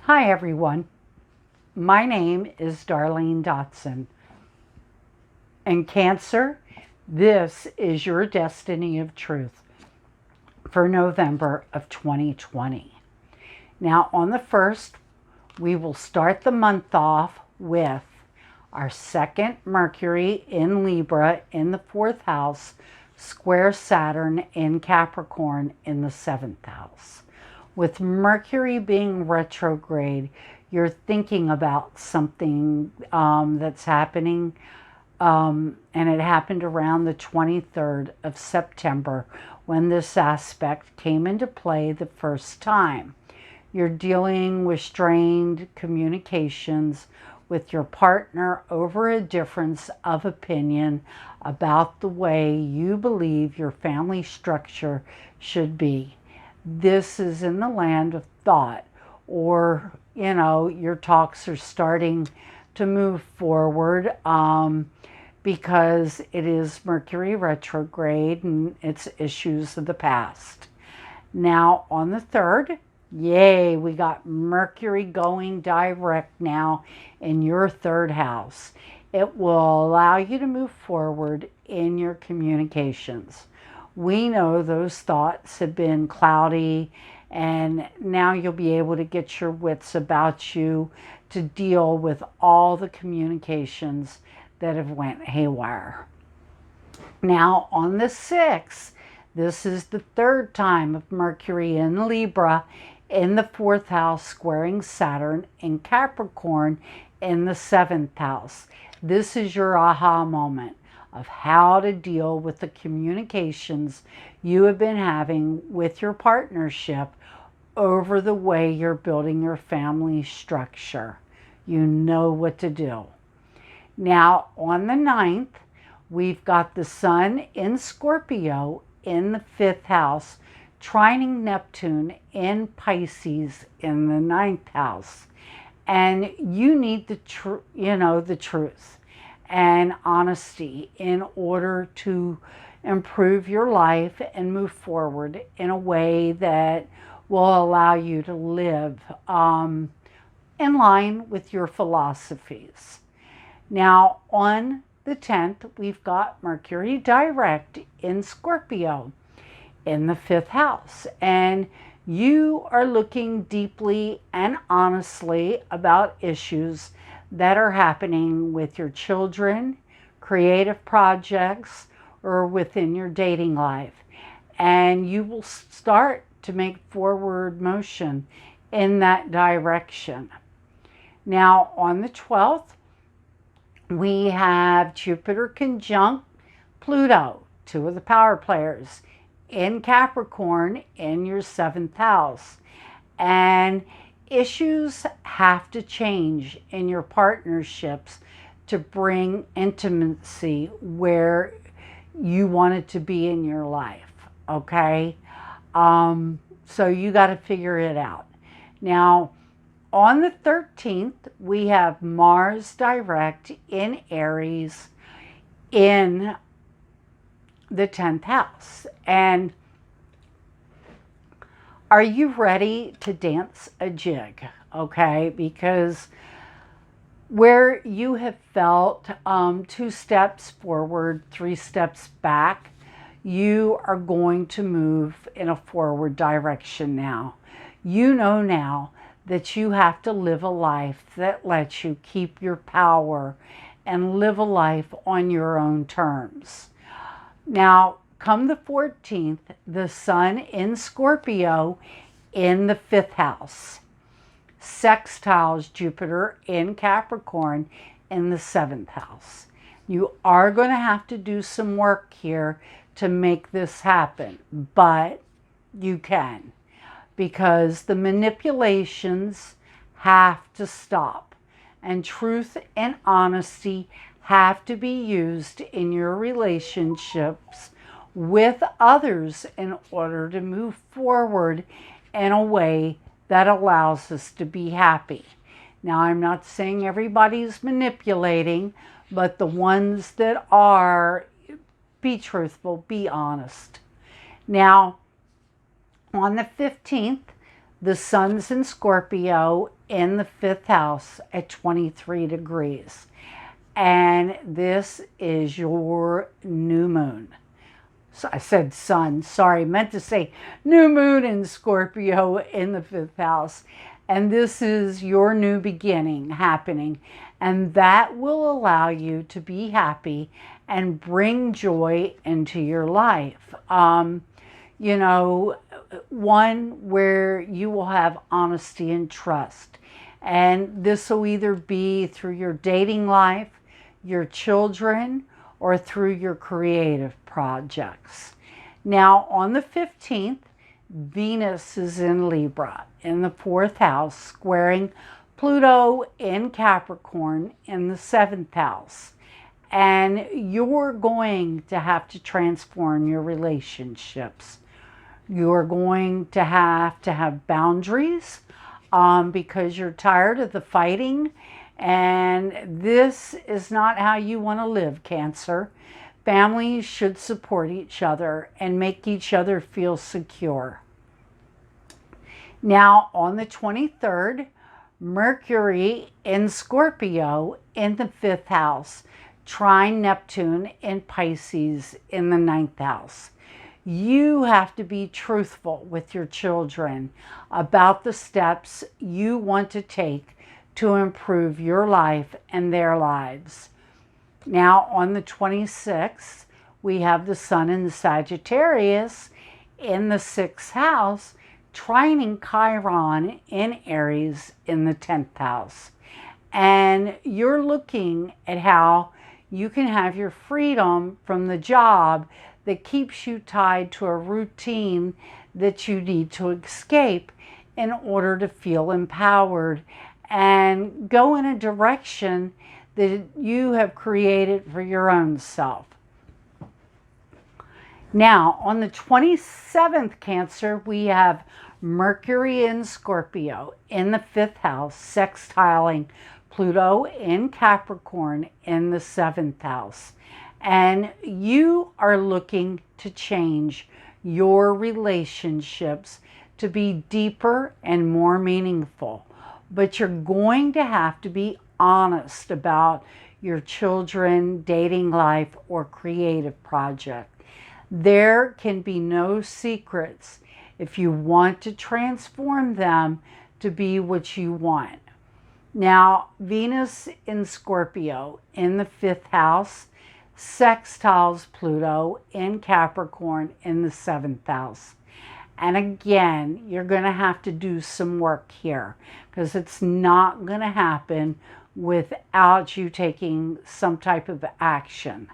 Hi everyone, my name is Darlene Dotson, and Cancer, this is your destiny of truth for November of 2020. Now on the 1st, we will start the month off with our second Mercury in Libra in the 4th house, square Saturn in Capricorn in the 7th house. With Mercury being retrograde, you're thinking about something that's happening, and it happened around the 23rd of September when this aspect came into play the first time. You're dealing with strained communications with your partner over a difference of opinion about the way you believe your family structure should be. This is in the land of thought, or your talks are starting to move forward because it is Mercury retrograde and it's issues of the past. Now on the 3rd, yay, we got Mercury going direct now in your 3rd house. It will allow you to move forward in your communications. We know those thoughts have been cloudy, and now you'll be able to get your wits about you to deal with all the communications that have went haywire. Now on the 6th, this is the 3rd time of Mercury in Libra in the 4th house squaring Saturn in Capricorn in the 7th house. This is your aha moment of how to deal with the communications you have been having with your partnership over the way you're building your family structure. You know what to do. Now on the 9th, we've got the Sun in Scorpio in the 5th house, trining Neptune in Pisces in the 9th house. And you need the truth and honesty in order to improve your life and move forward in a way that will allow you to live in line with your philosophies. Now on the 10th, we've got Mercury direct in Scorpio in the 5th house, and you are looking deeply and honestly about issues that are happening with your children, creative projects, or within your dating life. And you will start to make forward motion in that direction. Now on the 12th, we have Jupiter conjunct Pluto, two of the power players, in Capricorn in your 7th house. And issues have to change in your partnerships to bring intimacy where you want it to be in your life, okay? So you got to figure it out. Now, on the 13th, we have Mars direct in Aries in the 10th house. And are you ready to dance a jig? Okay, because where you have felt 2 steps forward, 3 steps back, you are going to move in a forward direction now. You know now that you have to live a life that lets you keep your power and live a life on your own terms. Now, come the 14th, the Sun in Scorpio in the 5th house sextiles Jupiter in Capricorn in the 7th house. You are going to have to do some work here to make this happen, but you can, because the manipulations have to stop, and truth and honesty have to be used in your relationships with others in order to move forward in a way that allows us to be happy. Now, I'm not saying everybody's manipulating, but the ones that are, be truthful, be honest. Now, on the 15th, the Sun's in Scorpio in the 5th house at 23 degrees. And this is your new moon. So I said sun, sorry, meant to say new moon in Scorpio in the 5th house. And this is your new beginning happening. And that will allow you to be happy and bring joy into your life. You know, one where you will have honesty and trust. And this will either be through your dating life, your children, or through your creative projects. Now, on the 15th, Venus is in Libra in the 4th house, squaring Pluto in Capricorn in the 7th house. And you're going to have to transform your relationships. You're going to have boundaries because you're tired of the fighting. And this is not how you want to live, Cancer. Families should support each other and make each other feel secure. Now, on the 23rd, Mercury in Scorpio in the 5th house, trine Neptune in Pisces in the 9th house. You have to be truthful with your children about the steps you want to take to improve your life and their lives. Now, on the 26th, we have the Sun in Sagittarius in the 6th house, trining Chiron in Aries in the 10th house. And you're looking at how you can have your freedom from the job that keeps you tied to a routine that you need to escape in order to feel empowered and go in a direction that you have created for your own self. Now, on the 27th, Cancer, we have Mercury in Scorpio in the 5th house, sextiling Pluto in Capricorn in the 7th house. And you are looking to change your relationships to be deeper and more meaningful. But you're going to have to be honest about your children, dating life, or creative project. There can be no secrets if you want to transform them to be what you want. Now, Venus in Scorpio in the 5th house sextiles Pluto in Capricorn in the 7th house. And again, you're going to have to do some work here because it's not going to happen without you taking some type of action.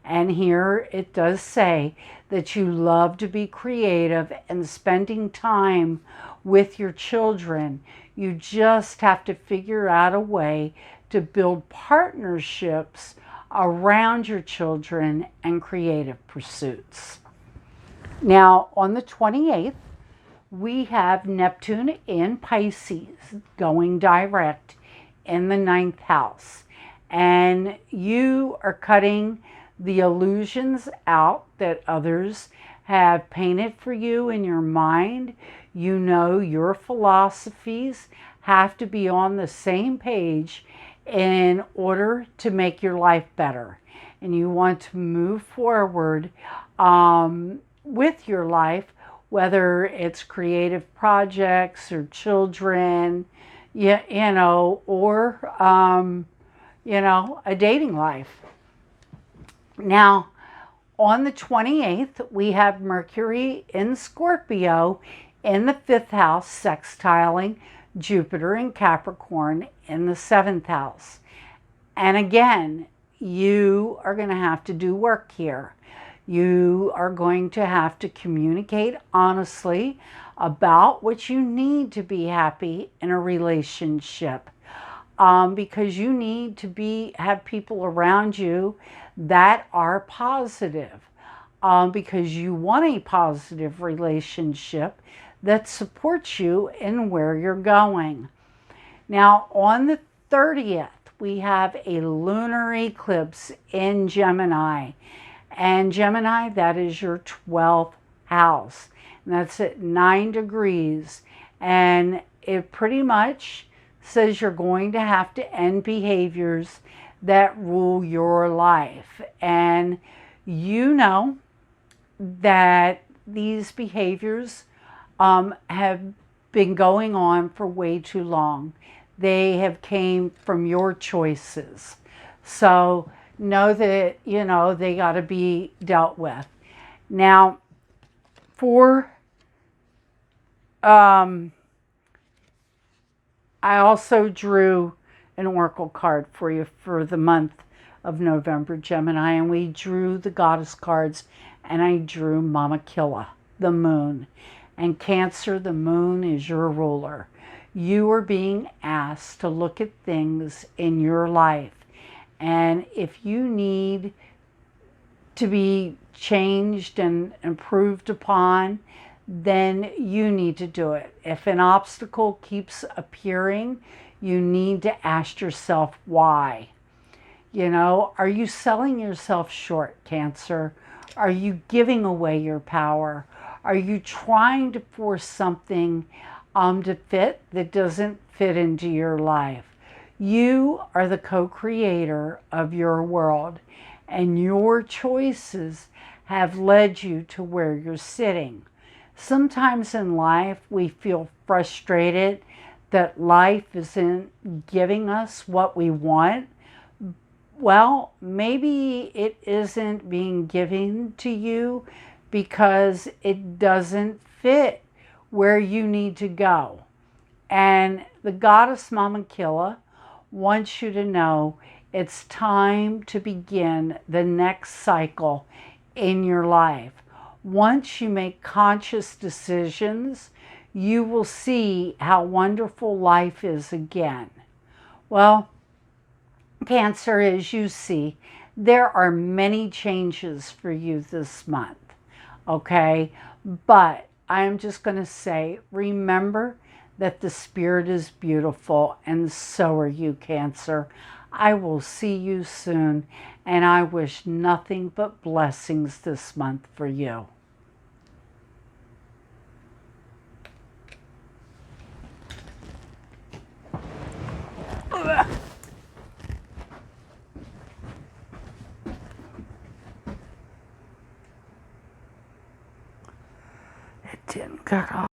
And here it does say that you love to be creative and spending time with your children. You just have to figure out a way to build partnerships around your children and creative pursuits. Now, on the 28th, we have Neptune in Pisces going direct in the 9th house. And you are cutting the illusions out that others have painted for you in your mind. You know your philosophies have to be on the same page in order to make your life better. And you want to move forward with your life, whether it's creative projects or children, or a dating life. Now, on the 28th, we have Mercury in Scorpio in the 5th house, sextiling Jupiter in Capricorn in the 7th house. And again, you are going to have to do work here. You are going to have to communicate honestly about what you need to be happy in a relationship. Because you need to have people around you that are positive. Because you want a positive relationship that supports you in where you're going. Now, on the 30th, we have a lunar eclipse in Gemini. And Gemini, that is your 12th house. And that's at 9 degrees. And it pretty much says you're going to have to end behaviors that rule your life. And you know that these behaviors have been going on for way too long. They have came from your choices. So know that, they got to be dealt with. Now, for I also drew an oracle card for you for the month of November, Gemini, and we drew the goddess cards, and I drew Mama Killa, the moon. And Cancer, the moon is your ruler. You are being asked to look at things in your life. And if you need to be changed and improved upon, then you need to do it. If an obstacle keeps appearing, you need to ask yourself why. Are you selling yourself short, Cancer? Are you giving away your power? Are you trying to force something to fit that doesn't fit into your life? You are the co-creator of your world, and your choices have led you to where you're sitting. Sometimes in life, we feel frustrated that life isn't giving us what we want. Well, maybe it isn't being given to you because it doesn't fit where you need to go. And the goddess Mama Killa wants you to know it's time to begin the next cycle in your life. Once you make conscious decisions, you will see how wonderful life is again. Well, Cancer, as you see, there are many changes for you this month, okay? But I'm just going to say, remember that the spirit is beautiful, and so are you, Cancer. I will see you soon, and I wish nothing but blessings this month for you. It didn't cut off.